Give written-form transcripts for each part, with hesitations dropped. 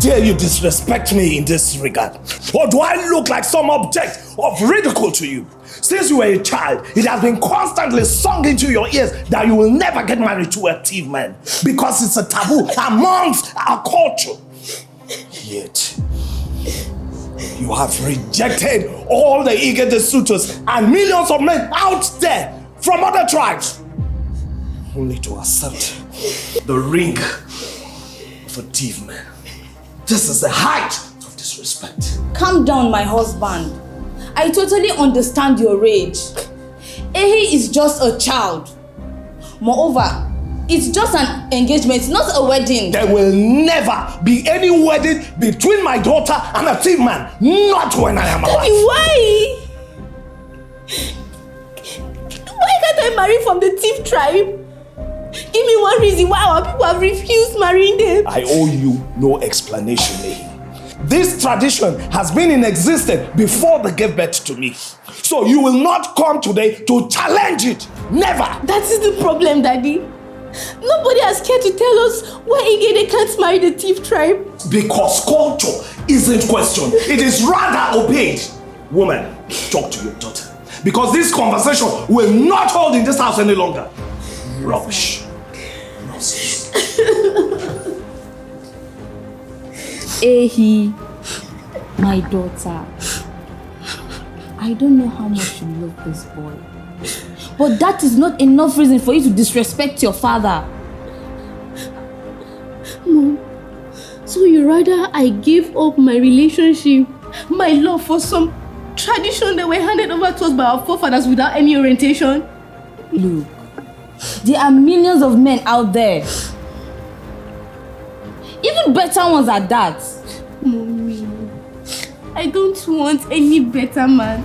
dare you disrespect me in this regard? Or do I look like some object of ridicule to you? Since you were a child, it has been constantly sung into your ears that you will never get married to a thief man because it's a taboo amongst our culture. Yet, you have rejected all the eager suitors and millions of men out there from other tribes, only to accept the ring of a thief man. This is the height of disrespect. Calm down, my husband. I totally understand your rage. Ehi is just a child. Moreover, it's just an engagement, not a wedding. There will never be any wedding between my daughter and a thief man. Not when I am alive. Daddy, why? Why can't I marry from the thief tribe? Give me one reason why our people have refused marrying them. I owe you no explanation, Ehi. This tradition has been in existence before they gave birth to me. So you will not come today to challenge it. Never. That is the problem, Daddy. Nobody has cared to tell us why Igede can't marry the thief tribe. Because culture isn't questioned. It is rather obeyed. Woman, talk to your daughter. Because this conversation will not hold in this house any longer. Rubbish. Nonsense. Ehi, my daughter, I don't know how much you love this boy, but that is not enough reason for you to disrespect your father. Mom, so you rather I gave up my relationship, my love for some tradition that were handed over to us by our forefathers without any orientation? Look, there are millions of men out there. Even better ones at that. Mommy, I don't want any better man.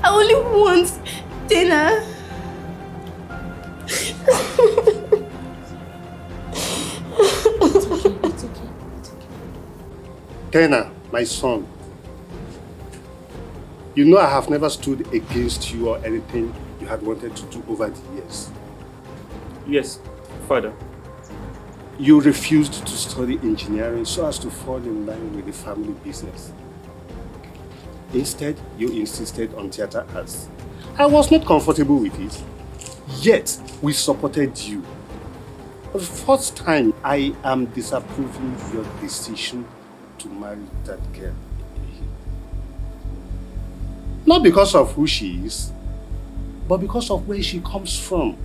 I only want dinner. It's okay. Tena, my son, you know I have never stood against you or anything you had wanted to do over the years. Yes, Father. You refused to study engineering so as to fall in line with the family business. Instead, you insisted on theater arts. I was not comfortable with it, yet we supported you. For the first time, I am disapproving your decision to marry that girl. Not because of who she is, but because of where she comes from.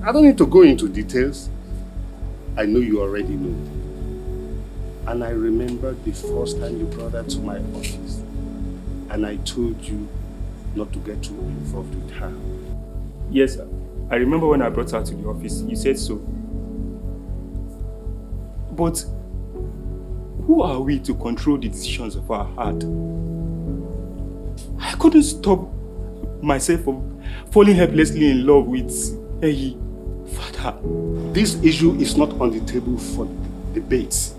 I don't need to go into details. I know you already know. And I remember the first time you brought her to my office and I told you not to get too involved with her. Yes, sir. I remember when I brought her to the office, you said so. But who are we to control the decisions of our heart? I couldn't stop myself from falling helplessly in love with Ehi. Father, this issue is not on the table for debate.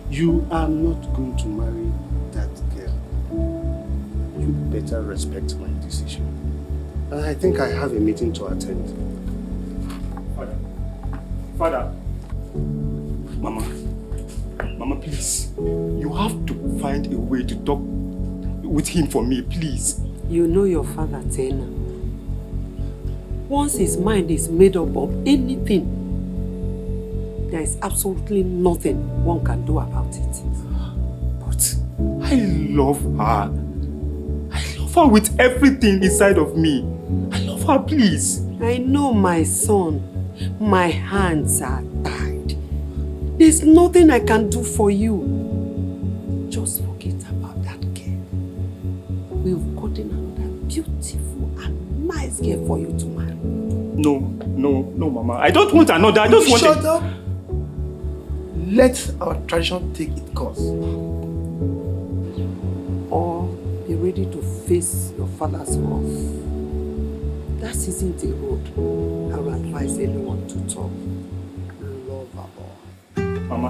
You are not going to marry that girl. You better respect my decision. And I think I have a meeting to attend. Father, Mama, please. You have to find a way to talk with him for me, please. You know your father, Tena. Once his mind is made up of anything, there is absolutely nothing one can do about it. But I love her. I love her with everything inside of me. I love her, please. I know, my son. My hands are tied. There's nothing I can do for you. Just forget about that girl. We've gotten another beautiful and nice girl for you to marry. No, Mama. I don't want another. I just want Shut up. Let our tradition take its course. Or be ready to face your father's wrath. That isn't the road I would advise anyone to talk. Love her all. Mama,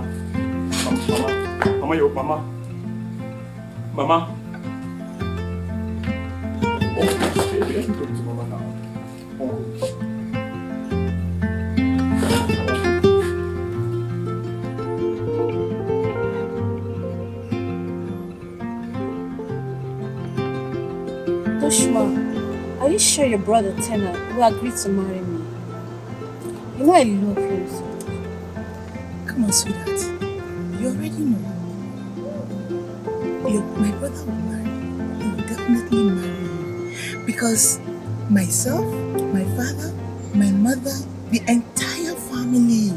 oh, let me talk to Mama now. Oh. you sure your brother Tena will agree to marry me? You know I love him so much. Come on, sweetheart. You already know. My brother will marry you. He will definitely marry you. Because myself, my father, my mother, the entire family,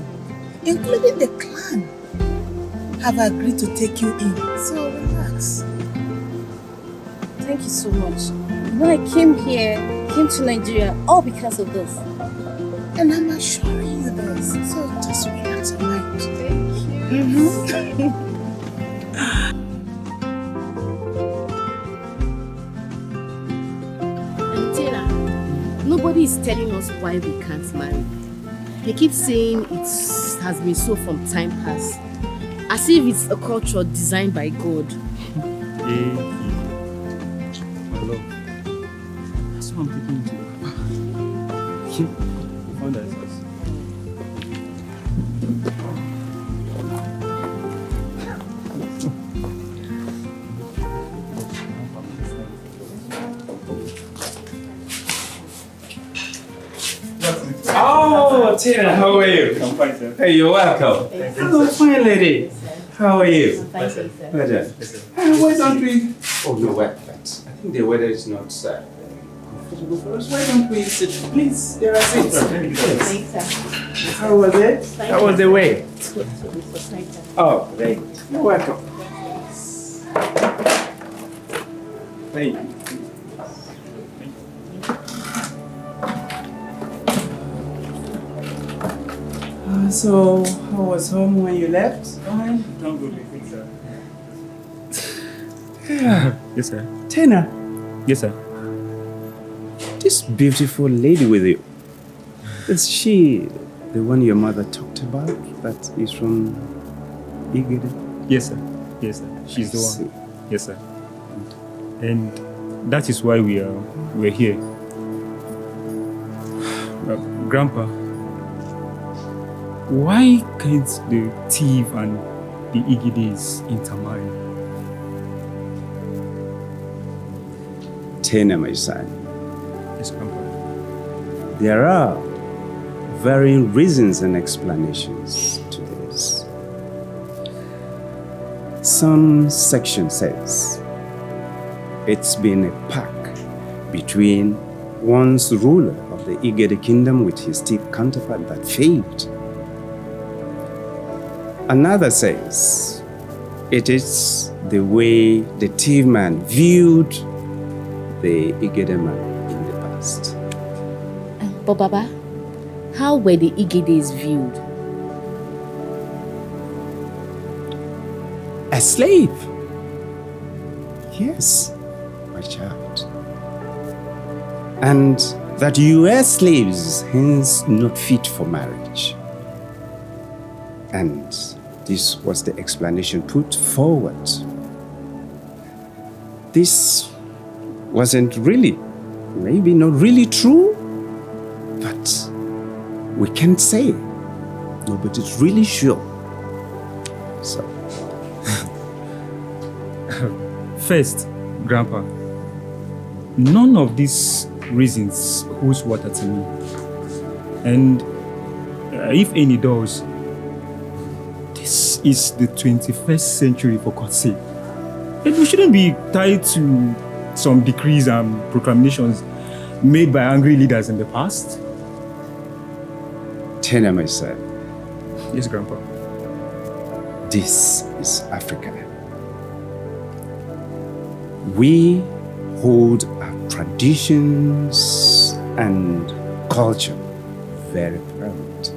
including the clan, have agreed to take you in. So relax. Thank you so much. You know I came to Nigeria all because of this. And I'm assuring you this. So just relax your mind. Thank you. And Tina, nobody is telling us why we can't marry. They keep saying it has been so from time past. As if it's a culture designed by God. My love. That's what I'm taking you to. You found that house. Oh, Tina, how are you? I'm fine, sir. Hey, you're welcome. Hello, fine lady. How are you? Fine, sir. Pleasure. Why don't we? Oh no, wait. I think the weather is not comfortable for us. Why don't we sit? Please, there are seats. Thanks, sir. How was it? How was the way? It's good. Oh, great. You're welcome. Thank you. So, how was home when you left? Fine. Don't go to sir. Yes, sir. Tina, Yes, sir. this beautiful lady with you, is she the one your mother talked about that is from Igede? Yes, sir. Yes, sir. She's the one. Yes, sir. And that is why we're here. Grandpa, why can't the thief and the Igides intermarry? Tina, my son, Yes, Grandpa. there are varying reasons and explanations to this. Some section says it's been a pact between once ruler of the Igede kingdom with his thief counterpart that failed. Another says it is the way the thief man viewed the Igede man in the past. But Baba, how were the Igedes viewed? A slave. Yes, my child. And that you were slaves, hence not fit for marriage. And this was the explanation put forward. This wasn't really, maybe not really true, but we can't say. Nobody's really sure. So, First, Grandpa, none of these reasons holds water to me. And if any does, this is the 21st century, for God's sake. And we shouldn't be tied to some decrees and proclamations made by angry leaders in the past. Tina, my son, Yes, Grandpa. this is Africa. We hold our traditions and culture very proud.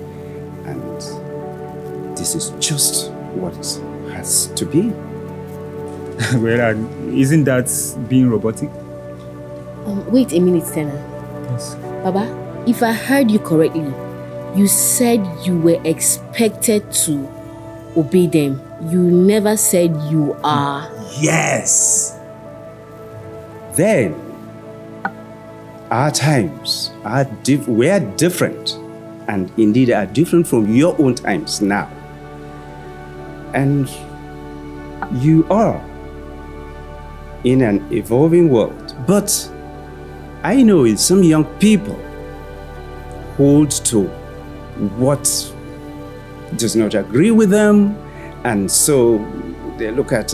And this is just what has to be. Well, isn't that being robotic? Wait a minute, Tena. Yes. Baba, if I heard you correctly, you said you were expected to obey them. You never said you are. Yes. Then, our times were different, and indeed are different from your own times now. And you are in an evolving world, but I know some young people hold to what does not agree with them, and so they look at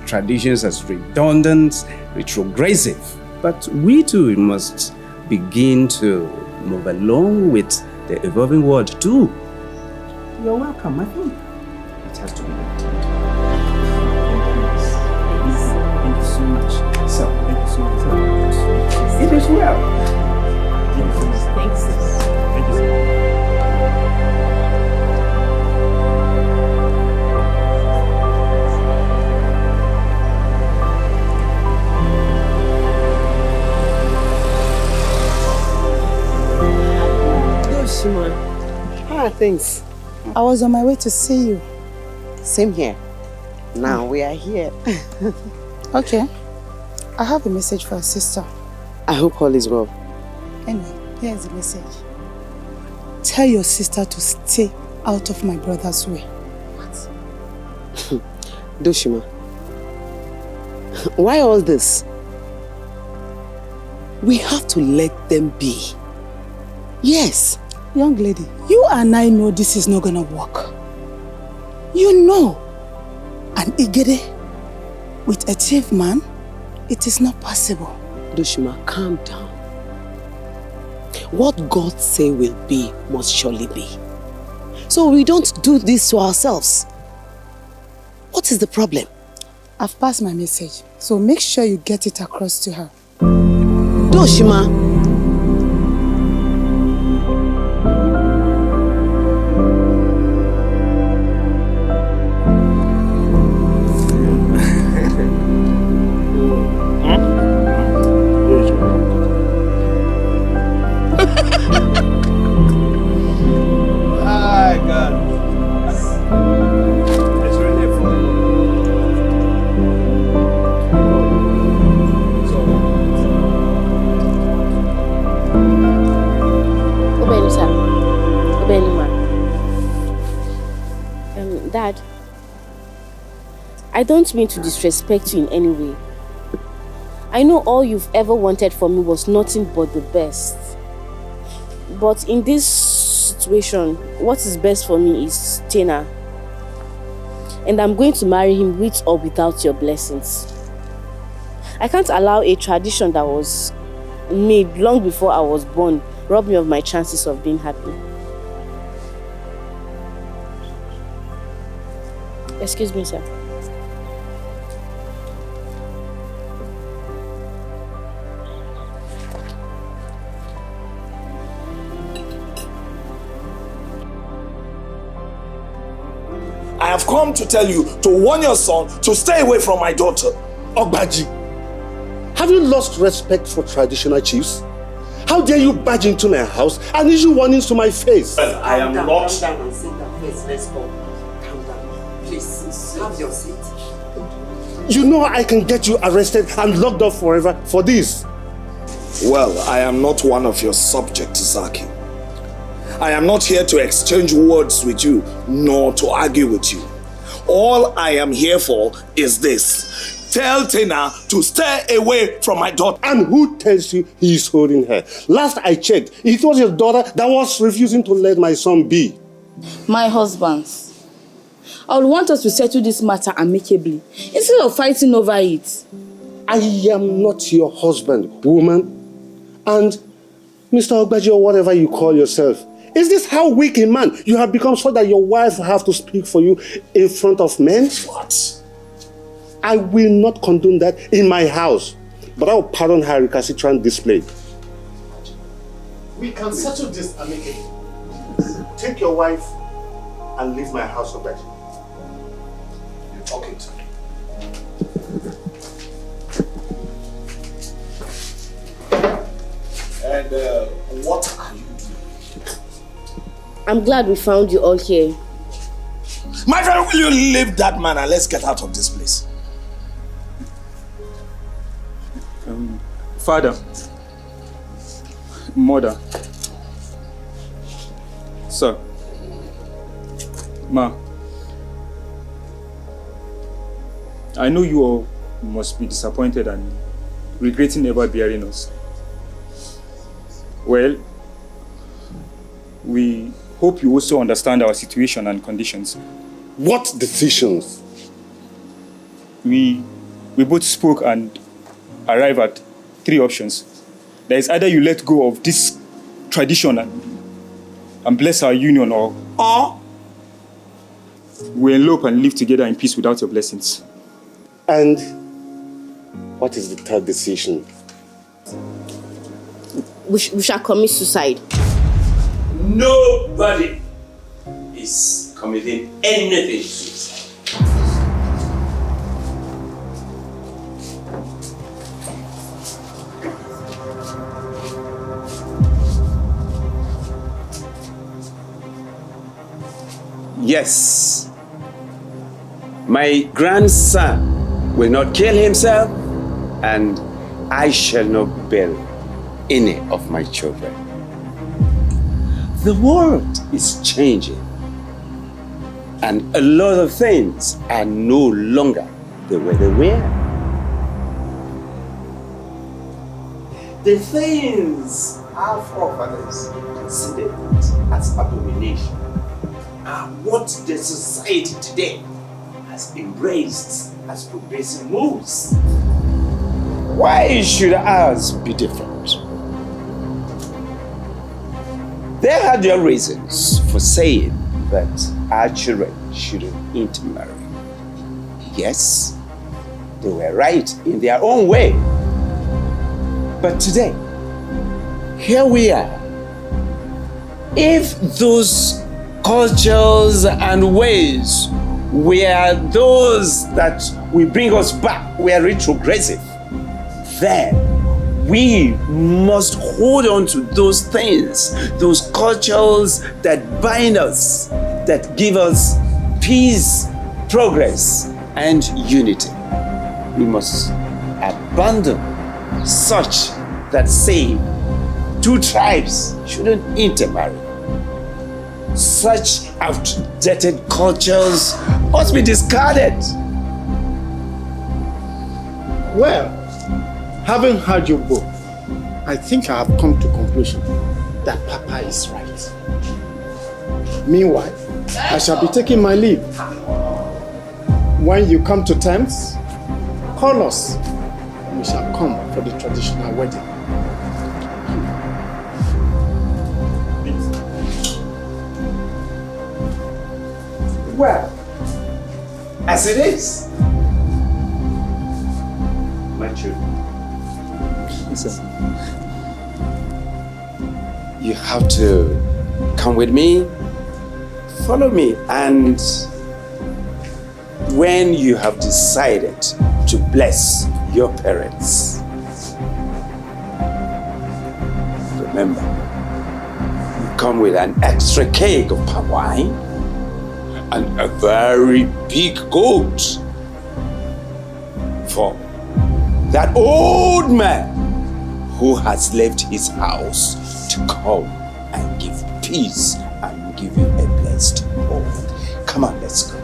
traditions as redundant, retrogressive. But we too must begin to move along with the evolving world too. You're welcome, I think. It has to be done. Thank you so much. So, thank you so much. It is well. Thanks. Thank you, sir. Shima, how are things? I was on my way to see you. Same here. Now we are here. Okay. I have a message for your sister. I hope all is well. Anyway, here's the message. Tell your sister to stay out of my brother's way. What? Doshima, why all this? We have to let them be. Yes. Young lady, you and I know this is not gonna work. You know, an Igede with a chief man, it is not possible. Doshima, calm down. What God say will be must surely be. So we don't do this to ourselves. What is the problem? I've passed my message, so make sure you get it across to her. Doshima. Dad, I don't mean to disrespect you in any way. I know all you've ever wanted from me was nothing but the best. But in this situation, what is best for me is Tina. And I'm going to marry him with or without your blessings. I can't allow a tradition that was made long before I was born rob me of my chances of being happy. Excuse me, sir. I have come to tell you to warn your son to stay away from my daughter. Ogbaji, have you lost respect for traditional chiefs? How dare you barge into my house and issue warnings to my face? Well, I am not. Calm down and sit down first. Let's go. Calm down. Please, have your seat. You know I can get you arrested and locked up forever for this. Well, I am not one of your subjects, Zaki. I am not here to exchange words with you, nor to argue with you. All I am here for is this. Tell Tina to stay away from my daughter. And who tells you he's holding her? Last I checked, it was your daughter that was refusing to let my son be. My husbands. I would want us to settle this matter amicably, instead of fighting over it. I am not your husband, woman. And Mr. Ogbaji, or whatever you call yourself, is this how weak a man you have become so that your wife have to speak for you in front of men? What? I will not condone that in my house, but I will pardon her recalcitrant display. We can settle this amicably. Take your wife and leave my house, Ogbaji. You're talking to me. And what are you doing? I'm glad we found you all here. My friend, will you leave that man and let's get out of this place? Father, mother, sir, ma, I know you all must be disappointed and regretting ever bearing us. Well, we hope you also understand our situation and conditions. What decisions? We both spoke and arrived at 3 options. There is either you let go of this tradition and bless our union, or we elope and live together in peace without your blessings. And what is the third decision? We shall commit suicide. Nobody is committing anything suicide. Yes, my grandson will not kill himself, and I shall not bury any of my children. The world is changing, and a lot of things are no longer the way they were. The things our forefathers considered as abomination are what the society today has embraced as progressive moves. Why should ours be different? They had their reasons for saying that our children shouldn't intermarry. Yes, they were right in their own way. But today, here we are. If those cultures and ways were those that will bring us back, we are retrogressive, then we must hold on to those things, those cultures that bind us, that give us peace, progress, and unity. We must abandon such that say 2 tribes shouldn't intermarry. Such outdated cultures must be discarded. Well, having heard you both, I think I have come to conclusion that Papa is right. Meanwhile, I shall be taking my leave. When you come to terms, call us. We shall come for the traditional wedding. Well, as it is, my children, you have to come with me, follow me, and when you have decided to bless your parents, remember, you come with an extra keg of palm wine and a very big goat for that old man who has left his house to come and give peace and give you a blessed home. Come on, let's go.